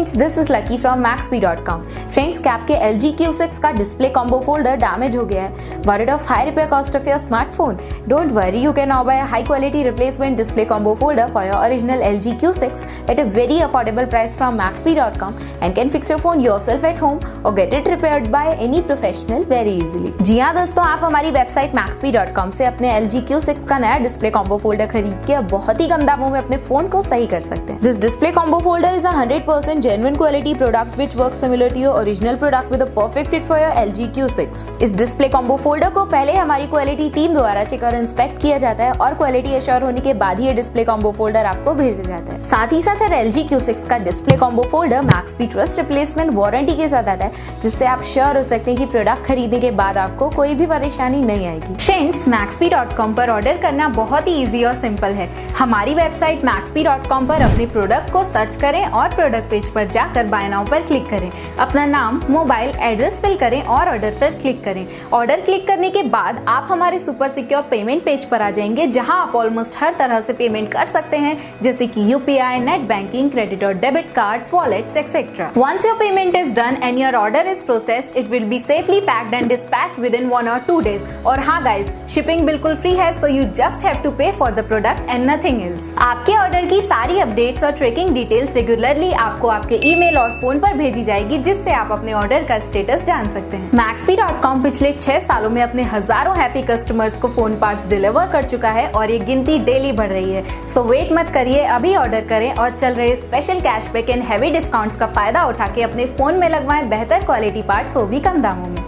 Friends, this is lucky from Maxbhi.com। Friends, क्या आपके LG Q6 का डिस्प्ले कॉम्बो फोल्डर डैमेज हो गया है? Worried of high repair cost of your smartphone? Don't worry, you can now buy a high quality replacement display combo folder for your original LG Q6 at a very affordable price from Maxbhi.com and can fix your phone yourself at home or get it repaired by any professional very easily। जी हाँ दोस्तों, आप हमारी website Maxbhi.com से अपने LG Q6 का नया display combo folder खरीद के बहुत ही कम दामों में अपने फोन को सही कर सकते हैं। This display combo folder is a 100% genuine quality product which works similar to your original product with a perfect fit for your LG Q6। इस डिस्प्ले कॉम्बो फोल्डर को पहले हमारी क्वालिटी टीम द्वारा चेक और इंस्पेक्ट किया जाता है और क्वालिटी एश्योर होने के बाद ही ये डिस्प्ले कॉम्बो फोल्डर आपको भेजा जाता है। साथ ही साथ LG Q6 का display combo folder Maxbhi trust replacement warranty के साथ आता है, जिससे आप श्योर हो सकते हैं कि प्रोडक्ट खरीदने के बाद आपको कोई भी परेशानी नहीं आएगी। फ्रेंड्स, Maxbhi.com पर ऑर्डर करना बहुत ही इजी और सिंपल है। हमारी वेबसाइट Maxbhi.com पर अपने प्रोडक्ट को सर्च करें और प्रोडक्ट पेज पर जाकर बाय नाउ पर क्लिक करें। अपना नाम, मोबाइल एड्रेस फिल करें और ऑर्डर पर क्लिक करें। ऑर्डर क्लिक करने के बाद आप हमारे सुपर सिक्योर पेमेंट पेज पर आ जाएंगे, जहां आप ऑलमोस्ट हर तरह से पेमेंट कर सकते हैं, जैसे कि UPI, नेट बैंकिंग, क्रेडिट और debit cards, wallets etcetera. Once your payment is done and your order is processed, it will be safely packed and dispatched within 1 or 2 days। और हाँ गाइस, शिपिंग बिल्कुल free है, so you just have to pay for the product and nothing else। आपके order की सारी updates और tracking details regularly आपको आपके ईमेल और फोन पर भेजी जाएगी, जिससे आप अपने ऑर्डर का स्टेटस जान सकते हैं। Maxbhi.com पिछले 6 सालों में अपने हजारों हैप्पी कस्टमर्स को फोन पार्ट्स डिलीवर कर चुका है और ये गिनती डेली बढ़ रही है। सो वेट मत करिए, अभी ऑर्डर करें और चल रहे special cashback and heavy discounts का फायदा उठा के अपने फोन में लगवाएं बेहतर क्वालिटी पार्ट्स, वो भी कम दामों में।